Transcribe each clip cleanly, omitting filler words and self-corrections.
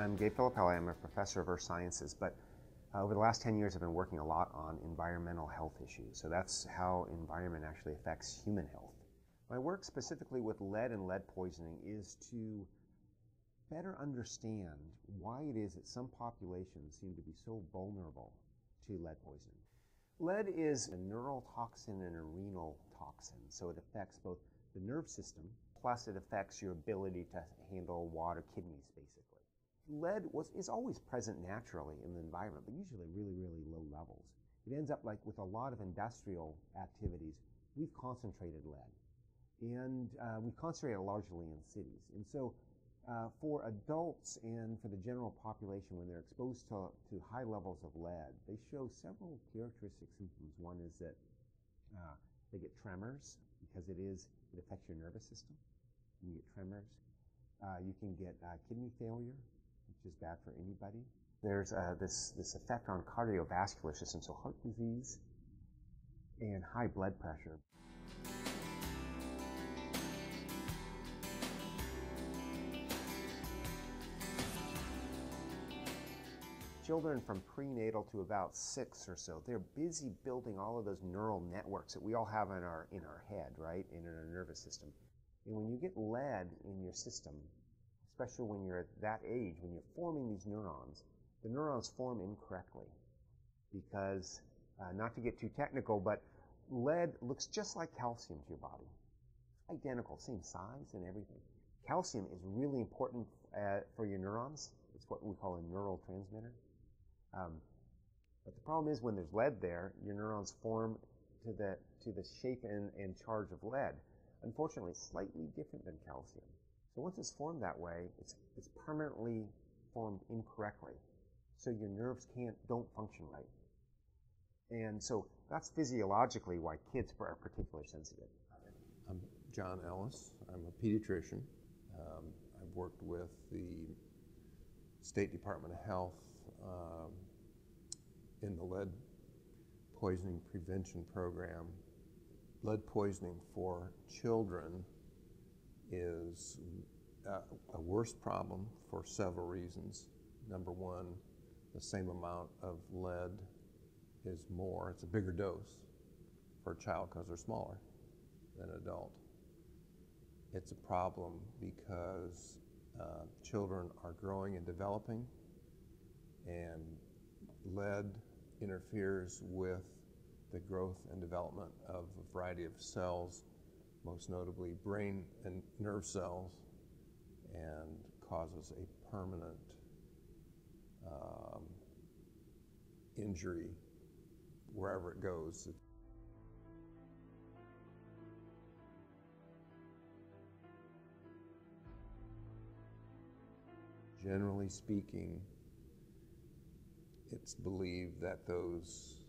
I'm Gabe Filippelli. I'm a professor of earth sciences, but over the last 10 years I've been working a lot on environmental health issues. So that's how environment actually affects human health. My work specifically with lead and lead poisoning is to better understand why it is that some populations seem to be so vulnerable to lead poisoning. Lead is a neural toxin and a renal toxin, so it affects both the nerve system, plus it affects your ability to handle water, kidneys basically. Lead is always present naturally in the environment, but usually really, really low levels. It ends up like with a lot of industrial activities, we've concentrated lead. And we concentrate it largely in cities. And so for adults and for the general population, when they're exposed to high levels of lead, they show several characteristic symptoms. One is that they get tremors because it affects your nervous system. You get tremors. You can get kidney failure, which is bad for anybody. There's this effect on cardiovascular system, so heart disease and high blood pressure. Children from prenatal to about 6 or so, they're busy building all of those neural networks that we all have in our head, right, in our nervous system. And when you get lead in your system, especially when you're at that age, when you're forming these neurons, the neurons form incorrectly. Because, not to get too technical, but lead looks just like calcium to your body. Identical, same size and everything. Calcium is really important for your neurons. It's what we call a neurotransmitter. But the problem is when there's lead there, your neurons form to the shape and charge of lead. Unfortunately, it's slightly different than calcium. So once it's formed that way, it's permanently formed incorrectly. So your nerves don't function right. And so that's physiologically why kids are particularly sensitive. I'm John Ellis. I'm a pediatrician. I've worked with the State Department of Health in the lead poisoning prevention program. Lead poisoning for children is a worse problem for several reasons. Number one, the same amount of lead is more, it's a bigger dose for a child because they're smaller than an adult. It's a problem because children are growing and developing, and lead interferes with the growth and development of a variety of cells, most notably brain and nerve cells, and causes a permanent injury wherever it goes. Generally speaking, it's believed that those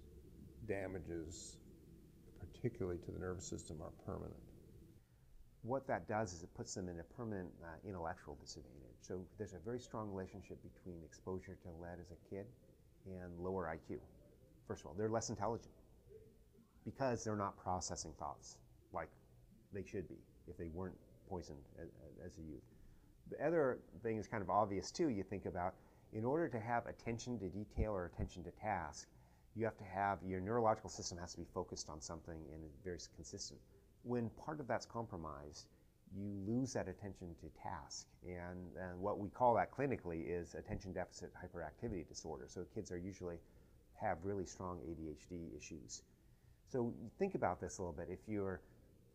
damages, particularly to the nervous system, are permanent. What that does is it puts them in a permanent intellectual disadvantage. So there's a very strong relationship between exposure to lead as a kid and lower IQ. First of all, they're less intelligent because they're not processing thoughts like they should be if they weren't poisoned as a youth. The other thing is kind of obvious too. You think about, in order to have attention to detail or attention to task, you have to have, your neurological system has to be focused on something and very consistent. When part of that's compromised, you lose that attention to task. And what we call that clinically is attention deficit hyperactivity disorder. So kids usually have really strong ADHD issues. So you think about this a little bit. If you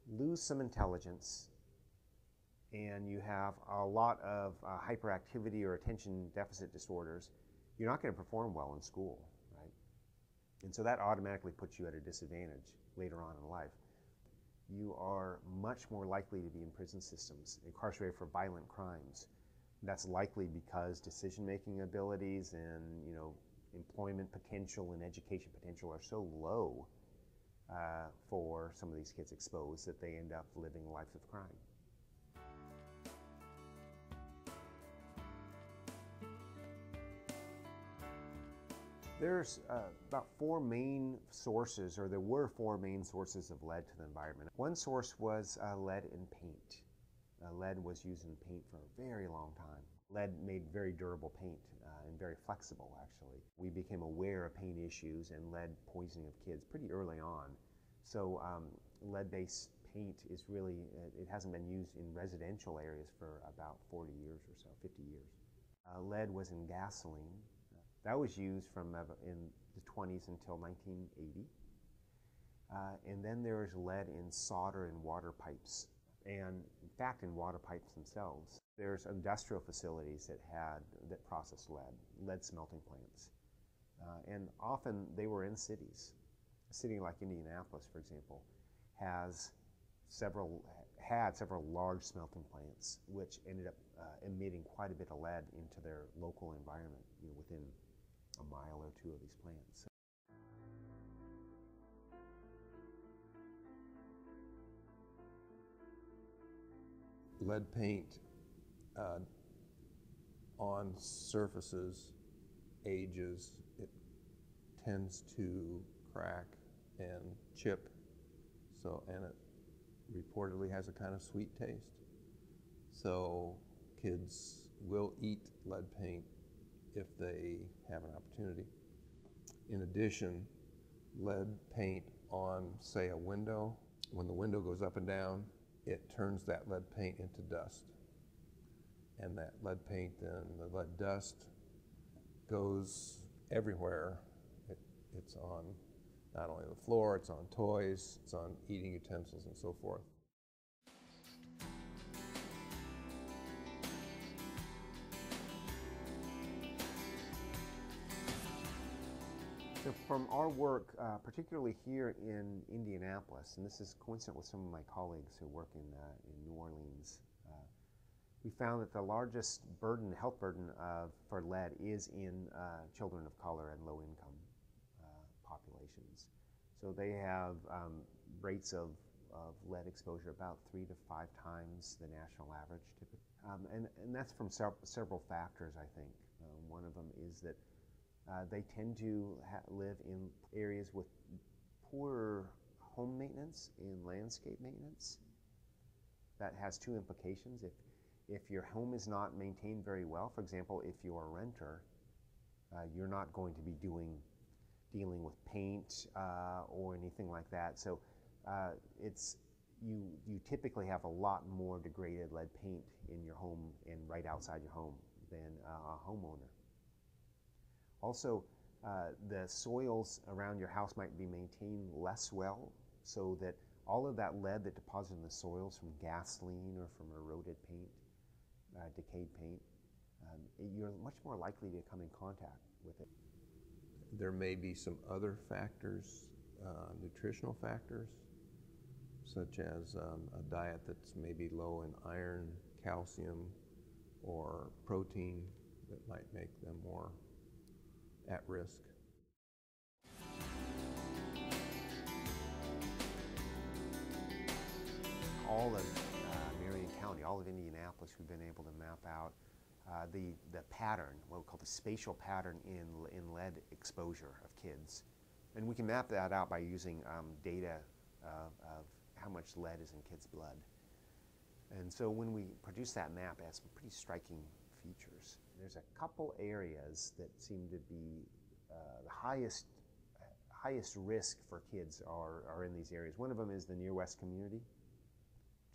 lose some intelligence and you have a lot of hyperactivity or attention deficit disorders, you're not going to perform well in school, right? And so that automatically puts you at a disadvantage later on in life. You are much more likely to be in prison systems, incarcerated for violent crimes. That's likely because decision-making abilities and employment potential and education potential are so low for some of these kids exposed that they end up living lives of crime. There's about 4 main sources, or there were 4 main sources of lead to the environment. One source was lead in paint. Lead was used in paint for a very long time. Lead made very durable paint and very flexible, actually. We became aware of paint issues and lead poisoning of kids pretty early on. So lead-based paint is really, it hasn't been used in residential areas for about 40 years or so, 50 years. Lead was in gasoline. That was used from in the 20s until 1980. And then there is lead in solder and water pipes. And in fact, in water pipes themselves, there's industrial facilities that process lead smelting plants. And often they were in cities. A city like Indianapolis, for example, had several large smelting plants, which ended up emitting quite a bit of lead into their local environment, within a mile or two of these plants. Lead paint on surfaces ages, it tends to crack and chip, and it reportedly has a kind of sweet taste. So kids will eat lead paint if they have an opportunity. In addition, lead paint on, say, a window, when the window goes up and down, it turns that lead paint into dust. And that lead paint, then the lead dust goes everywhere. It's on not only the floor, it's on toys, it's on eating utensils and so forth. So from our work, particularly here in Indianapolis, and this is coincident with some of my colleagues who work in New Orleans, we found that the largest health burden for lead is in children of color and low-income populations. So they have rates of lead exposure about 3 to 5 times the national average, typically. And that's from several factors, I think. One of them is that they tend to live in areas with poor home maintenance and landscape maintenance. That has two implications. If your home is not maintained very well, for example, if you're a renter, you're not going to be dealing with paint or anything like that. So you typically have a lot more degraded lead paint in your home and right outside your home than a homeowner. Also, the soils around your house might be maintained less well, so that all of that lead that deposited in the soils from gasoline or from eroded paint, decayed paint, you're much more likely to come in contact with it. There may be some other factors, nutritional factors, such as a diet that's maybe low in iron, calcium, or protein that might make them more at risk. All of Marion County, all of Indianapolis, we've been able to map out the pattern, what we call the spatial pattern in lead exposure of kids. And we can map that out by using data of how much lead is in kids' blood. And so when we produce that map, it has some pretty striking features. There's a couple areas that seem to be the highest risk for kids are in these areas. One of them is the Near West community,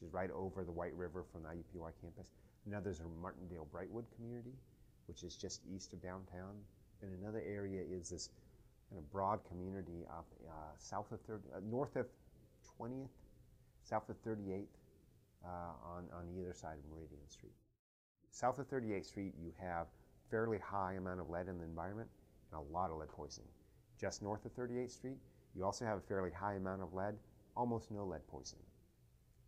which is right over the White River from the IUPUI campus. Another is the Martindale Brightwood community, which is just east of downtown. And another area is this kind of broad community up north of 20th, south of 38th, on either side of Meridian Street. South of 38th Street, you have fairly high amount of lead in the environment and a lot of lead poisoning. Just north of 38th Street, you also have a fairly high amount of lead, almost no lead poisoning.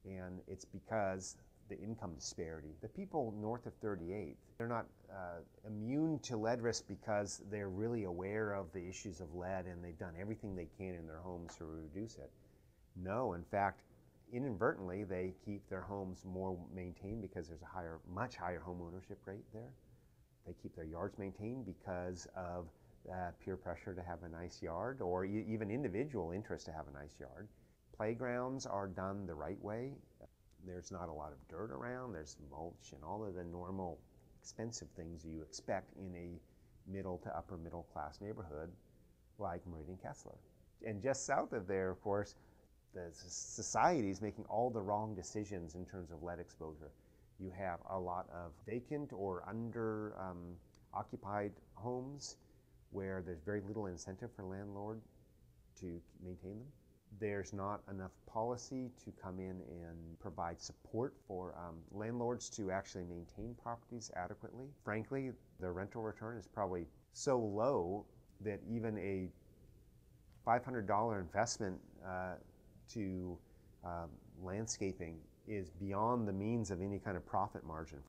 And it's because the income disparity. The people north of 38th, they're not immune to lead risk because they're really aware of the issues of lead and they've done everything they can in their homes to reduce it. No, in fact, inadvertently, they keep their homes more maintained because there's a much higher home ownership rate there. They keep their yards maintained because of peer pressure to have a nice yard, or even individual interest to have a nice yard. Playgrounds are done the right way. There's not a lot of dirt around. There's mulch and all of the normal expensive things you expect in a middle to upper middle class neighborhood like Meridian Kessler. And just south of there, of course, the society is making all the wrong decisions in terms of lead exposure. You have a lot of vacant or under occupied homes where there's very little incentive for landlord to maintain them. There's not enough policy to come in and provide support for landlords to actually maintain properties adequately. Frankly, the rental return is probably so low that even a $500 investment to landscaping is beyond the means of any kind of profit margin.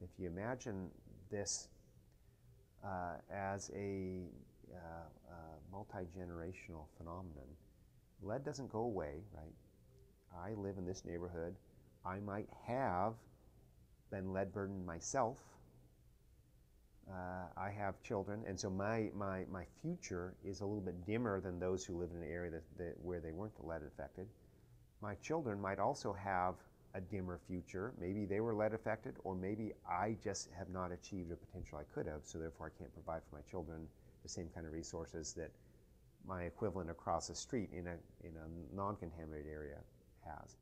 If you imagine this as a multi-generational phenomenon, lead doesn't go away, right? I live in this neighborhood. I might have been lead burdened myself. I have children, and so my future is a little bit dimmer than those who live in an area where they weren't lead affected. My children might also have a dimmer future. Maybe they were lead affected, or maybe I just have not achieved the potential I could have, so therefore I can't provide for my children the same kind of resources that my equivalent across the street in a non-contaminated area has.